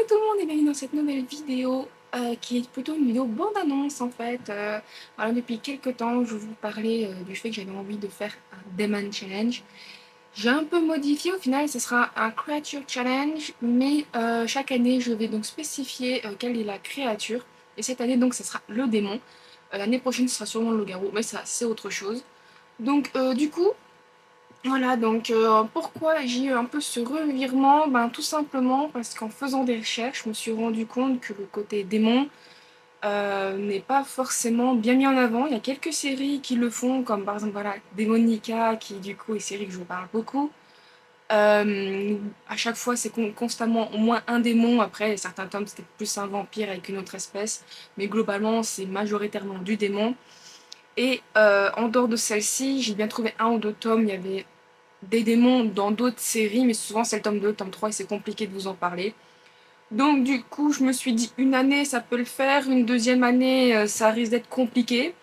tout le monde et bienvenue dans cette nouvelle vidéo qui est plutôt une vidéo bande-annonce en fait. Voilà, depuis quelques temps, je vous parlais du fait que j'avais envie de faire un Demon Challenge. J'ai un peu modifié, au final ce sera un Creature Challenge, mais chaque année je vais donc spécifier quelle est la créature. Et cette année donc ce sera le démon. L'année prochaine ce sera sûrement le loup-garou, mais ça c'est autre chose. Donc du coup, voilà, donc pourquoi j'ai eu un peu ce revirement? Ben, tout simplement parce qu'en faisant des recherches, je me suis rendu compte que le côté démon n'est pas forcément bien mis en avant. Il y a quelques séries qui le font, comme par exemple voilà, Démonica, qui du coup est une série que je vous parle beaucoup. À chaque fois, c'est constamment au moins un démon. Après, certains tomes, c'était plus un vampire avec une autre espèce. Mais globalement, c'est majoritairement du démon. Et en dehors de celle-ci, j'ai bien trouvé un ou deux tomes. Il y avait des démons dans d'autres séries, mais souvent c'est le tome 2, le tome 3 et c'est compliqué de vous en parler. Donc du coup, je me suis dit une année ça peut le faire, une deuxième année ça risque d'être compliqué.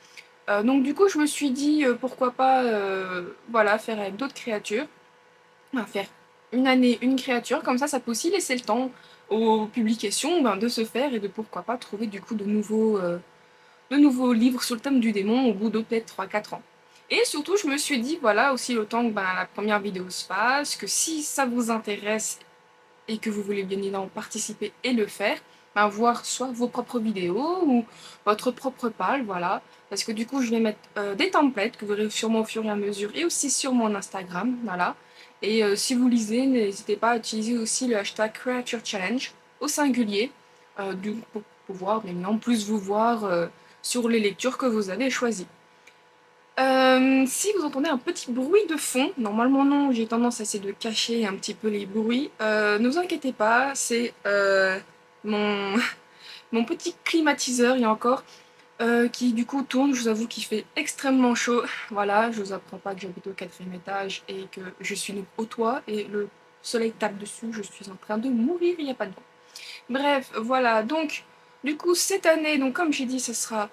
Donc du coup, je me suis dit pourquoi pas voilà, faire avec d'autres créatures. Enfin, faire une année une créature, comme ça peut aussi laisser le temps aux publications de se faire et de pourquoi pas trouver du coup de nouveaux livres sur le thème du démon au bout de peut-être 3-4 ans. Et surtout, je me suis dit, voilà, aussi le temps que la première vidéo se passe, que si ça vous intéresse et que vous voulez bien évidemment participer et le faire, voir soit vos propres vidéos ou votre propre page, voilà. Parce que du coup, je vais mettre des templates que vous verrez sûrement au fur et à mesure et aussi sur mon Instagram, voilà. Et si vous lisez, n'hésitez pas à utiliser aussi le hashtag Creature Challenge au singulier, pour pouvoir bien évidemment plus vous voir sur les lectures que vous avez choisies. Si vous entendez un petit bruit de fond, normalement non, j'ai tendance à essayer de cacher un petit peu les bruits, ne vous inquiétez pas, c'est mon, mon petit climatiseur, il y a encore, qui du coup tourne, je vous avoue qu'il fait extrêmement chaud. Voilà, je vous apprends pas que j'habite au 4e étage et que je suis donc au toit et le soleil tape dessus, je suis en train de mourir, il n'y a pas de vent. Bref, voilà, donc du coup cette année, donc comme j'ai dit, ce sera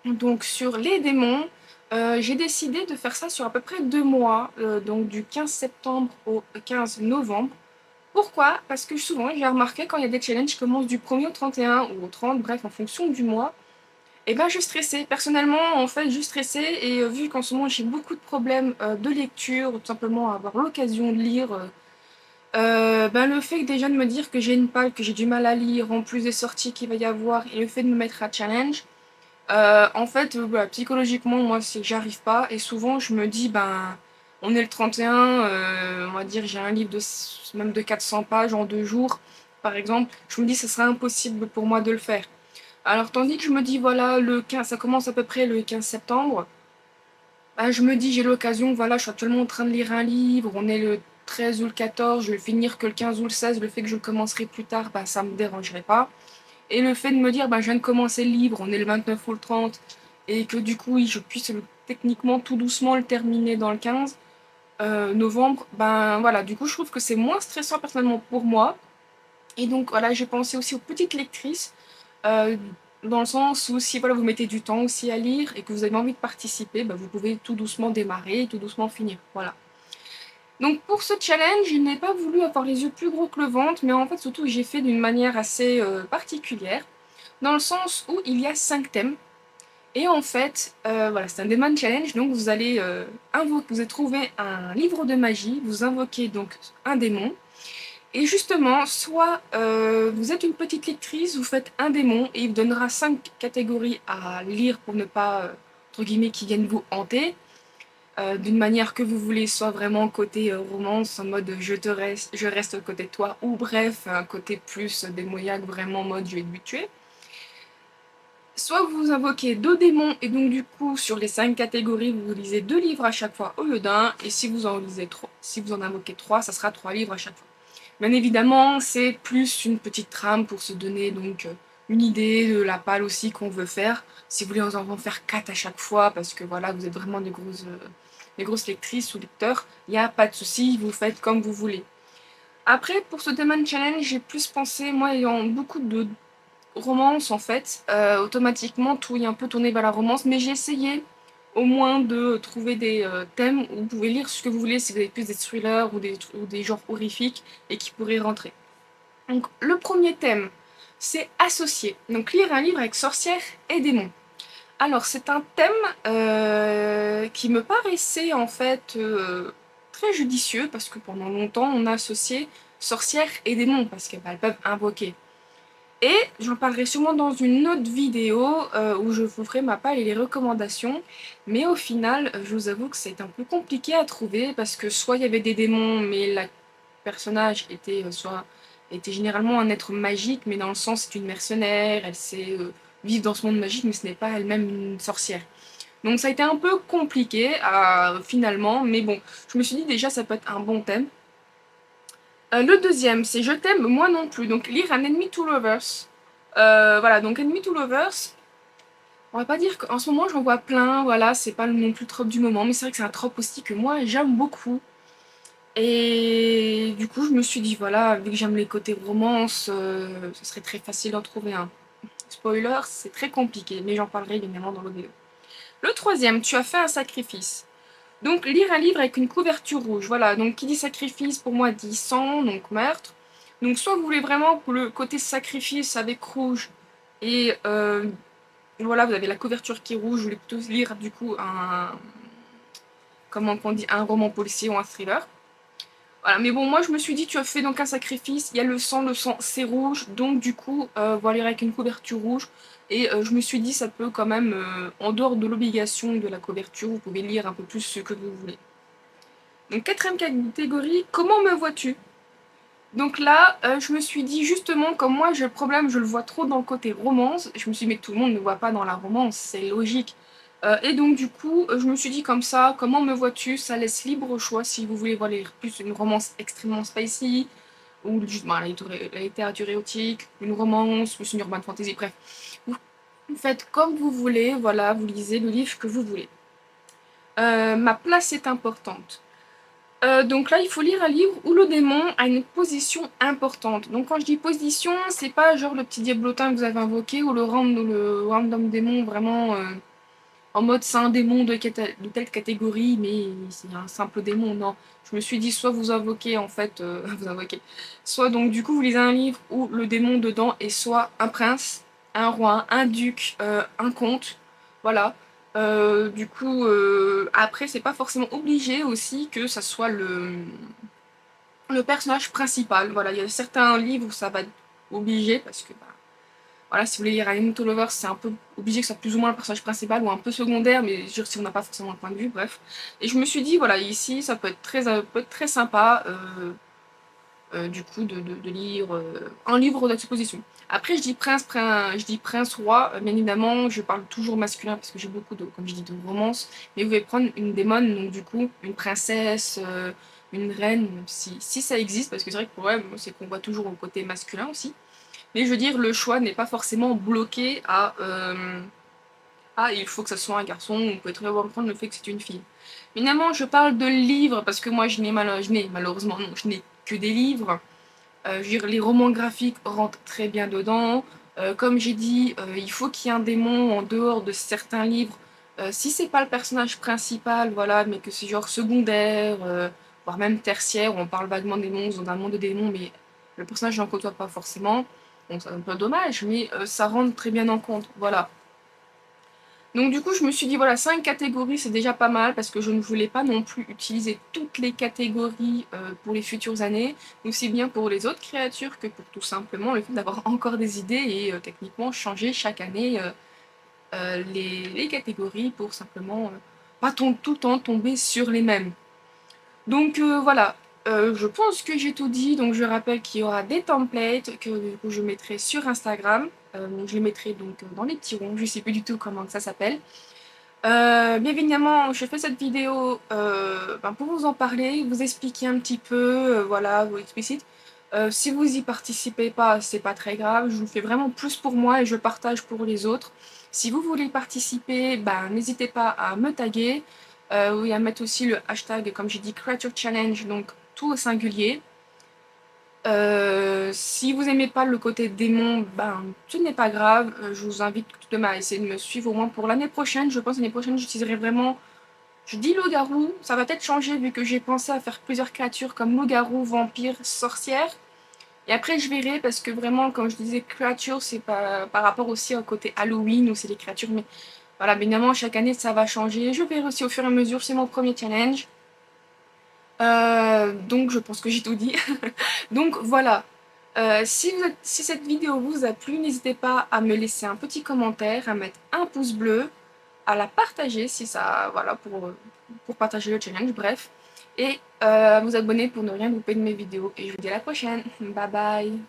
donc sur les démons. J'ai décidé de faire ça sur à peu près 2 mois, donc du 15 septembre au 15 novembre. Pourquoi? Parce que souvent j'ai remarqué quand il y a des challenges qui commencent du 1er au 31 ou au 30, bref en fonction du mois, et ben je stressais. Personnellement en fait je stressais et vu qu'en ce moment j'ai beaucoup de problèmes de lecture, ou tout simplement avoir l'occasion de lire, le fait que déjà de me dire que j'ai une palle, que j'ai du mal à lire, en plus des sorties qu'il va y avoir, et le fait de me mettre à challenge, en fait, voilà, psychologiquement, moi, c'est que j'arrive pas. Et souvent, je me dis, on est le 31, on va dire, j'ai un livre même de 400 pages en 2 jours, par exemple. Je me dis, ce serait impossible pour moi de le faire. Alors, tandis que je me dis, voilà, le 15, ça commence à peu près le 15 septembre, je me dis, j'ai l'occasion, voilà, je suis actuellement en train de lire un livre, on est le 13 ou le 14, je vais le finir que le 15 ou le 16, le fait que je le commencerai plus tard, ça me dérangerait pas. Et le fait de me dire, je viens de commencer le livre, on est le 29 ou le 30, et que du coup, oui, je puisse techniquement tout doucement le terminer dans le 15 novembre, voilà, du coup, je trouve que c'est moins stressant personnellement pour moi. Et donc, voilà, j'ai pensé aussi aux petites lectrices, euh, dans le sens où si voilà, vous mettez du temps aussi à lire et que vous avez envie de participer, vous pouvez tout doucement démarrer et tout doucement finir. Voilà. Donc pour ce challenge, je n'ai pas voulu avoir les yeux plus gros que le ventre, mais en fait surtout j'ai fait d'une manière assez particulière, dans le sens où il y a 5 thèmes. Et en fait, voilà, c'est un Demon Challenge, donc vous allez vous allez trouver un livre de magie, vous invoquez donc un démon, et justement, soit vous êtes une petite lectrice, vous faites un démon, et il vous donnera 5 catégories à lire pour ne pas, entre guillemets, qui viennent vous hanter, d'une manière que vous voulez, soit vraiment côté romance, en mode je reste à côté de toi, ou bref, un côté plus démoniaque, vraiment en mode je vais te tuer. Soit vous invoquez 2 démons, et donc du coup, sur les 5 catégories, vous lisez 2 livres à chaque fois au lieu d'un, et si vous en lisez 3, si vous en invoquez 3, ça sera 3 livres à chaque fois. Bien évidemment, c'est plus une petite trame pour se donner donc une idée de la palle aussi qu'on veut faire. Si vous voulez en faire 4 à chaque fois, parce que voilà, vous êtes vraiment des grosses lectrices ou lecteurs, il n'y a pas de souci, vous faites comme vous voulez. Après, pour ce Demon Challenge, j'ai plus pensé, moi ayant beaucoup de romance en fait, automatiquement tout est un peu tourné vers la romance, mais j'ai essayé au moins de trouver des thèmes où vous pouvez lire ce que vous voulez, si vous avez plus des thrillers ou des genres horrifiques et qui pourraient rentrer. Donc le premier thème, c'est associé. Donc lire un livre avec sorcières et démons. Alors c'est un thème qui me paraissait en fait très judicieux parce que pendant longtemps on a associé sorcières et démons parce qu'elles peuvent invoquer. Et j'en parlerai sûrement dans une autre vidéo où je vous ferai ma palle et les recommandations. Mais au final, je vous avoue que c'est un peu compliqué à trouver parce que soit il y avait des démons, mais le personnage était était généralement un être magique, mais dans le sens c'est une mercenaire, elle sait vivre dans ce monde magique, mais ce n'est pas elle-même une sorcière. Donc ça a été un peu compliqué finalement, mais bon, je me suis dit déjà ça peut être un bon thème. Le deuxième, c'est Je t'aime, moi non plus. Donc lire un Enemy to Lovers. Voilà, donc Enemy to Lovers, on va pas dire qu'en ce moment j'en vois plein, voilà, c'est pas non plus le trope du moment, mais c'est vrai que c'est un trope aussi que moi j'aime beaucoup. Et du coup, je me suis dit, voilà, vu que j'aime les côtés romance, ce serait très facile d'en trouver un. Spoiler, c'est très compliqué, mais j'en parlerai évidemment dans le vidéo. Le troisième, tu as fait un sacrifice. Donc lire un livre avec une couverture rouge, voilà, donc qui dit sacrifice pour moi dit sang, donc meurtre. Donc soit vous voulez vraiment pour le côté sacrifice avec rouge et voilà, vous avez la couverture qui est rouge, vous voulez plutôt lire du coup comment on dit, un roman policier ou un thriller. Voilà, mais bon, moi je me suis dit, tu as fait donc un sacrifice, il y a le sang c'est rouge, donc du coup, voilà, avec une couverture rouge. Et je me suis dit, ça peut quand même, en dehors de l'obligation de la couverture, vous pouvez lire un peu plus ce que vous voulez. Donc quatrième catégorie, comment me vois-tu? Donc là, je me suis dit justement, comme moi j'ai le problème, je le vois trop dans le côté romance, je me suis dit mais tout le monde ne voit pas dans la romance, c'est logique. Et donc du coup, je me suis dit comme ça, comment me vois-tu? Ça laisse libre choix si vous voulez voir plus une romance extrêmement spicy, ou juste la littérature érotique, une romance, plus une urban fantasy, bref. Vous faites comme vous voulez, voilà, vous lisez le livre que vous voulez. Ma place est importante. Donc là, il faut lire un livre où le démon a une position importante. Donc quand je dis position, c'est pas genre le petit diablotin que vous avez invoqué ou le random démon vraiment en mode c'est un démon de telle catégorie, mais c'est un simple démon. Non, je me suis dit soit vous invoquez en fait, vous invoquez, soit donc du coup vous lisez un livre où le démon dedans est soit un prince, un roi, un duc, un comte, voilà. Du coup, après, c'est pas forcément obligé aussi que ça soit le personnage principal. Voilà, il y a certains livres où ça va être obligé parce que, bah, voilà, si vous voulez lire un to Lovers, c'est un peu obligé que ce soit plus ou moins le personnage principal ou un peu secondaire, mais je si on n'a pas forcément un point de vue, bref. Et je me suis dit, voilà, ici, ça peut être très sympa. Du coup de lire un livre d'exposition. Après je dis prince roi, bien évidemment je parle toujours masculin parce que j'ai beaucoup de, comme je dis, de romances, mais vous pouvez prendre une démone, donc du coup une princesse, une reine, si ça existe, parce que c'est vrai que le problème c'est qu'on voit toujours au côté masculin aussi, mais je veux dire le choix n'est pas forcément bloqué à ah, il faut que ça soit un garçon, on peut très bien prendre le fait que c'est une fille. Évidemment, je parle de livres, parce que moi, malheureusement, non, je n'ai que des livres. Je veux dire, les romans graphiques rentrent très bien dedans. Comme j'ai dit, il faut qu'il y ait un démon en dehors de certains livres. Si c'est pas le personnage principal, voilà, mais que c'est genre secondaire, voire même tertiaire, où on parle vaguement des monstres dans un monde de démons, mais le personnage n'en côtoie pas forcément. Donc c'est un peu dommage, mais ça rentre très bien en compte, voilà. Donc du coup, je me suis dit, voilà, 5 catégories, c'est déjà pas mal, parce que je ne voulais pas non plus utiliser toutes les catégories pour les futures années, aussi bien pour les autres créatures que pour tout simplement le fait d'avoir encore des idées et techniquement changer chaque année les catégories pour simplement pas tout le temps tomber sur les mêmes. Donc voilà, je pense que j'ai tout dit, donc je rappelle qu'il y aura des templates que du coup, je mettrai sur Instagram. Donc je les mettrai donc dans les petits ronds, je sais plus du tout comment ça s'appelle. Bien évidemment, je fais cette vidéo pour vous en parler, vous expliquer un petit peu, voilà, vous explicite. Si vous y participez pas, c'est pas très grave, je vous fais vraiment plus pour moi et je partage pour les autres. Si vous voulez participer, n'hésitez pas à me taguer, oui, à mettre aussi le hashtag, comme j'ai dit, Creature Challenge, donc tout au singulier. Si vous aimez pas le côté démon, ce n'est pas grave. Je vous invite tout de même à essayer de me suivre au moins pour l'année prochaine. Je pense que l'année prochaine, j'utiliserai vraiment... Je dis loup-garou, ça va peut-être changer vu que j'ai pensé à faire plusieurs créatures comme loup-garou, vampire, sorcière. Et après, je verrai parce que vraiment, comme je disais, créatures, c'est pas par rapport aussi au côté Halloween où c'est les créatures. Mais voilà, évidemment, chaque année, ça va changer. Je verrai aussi au fur et à mesure. C'est mon premier challenge. Donc, je pense que j'ai tout dit. Donc, voilà. Si cette vidéo vous a plu, n'hésitez pas à me laisser un petit commentaire, à mettre un pouce bleu, à la partager si ça, voilà, pour partager le challenge, bref. Et à vous abonner pour ne rien louper de mes vidéos. Et je vous dis à la prochaine. Bye bye.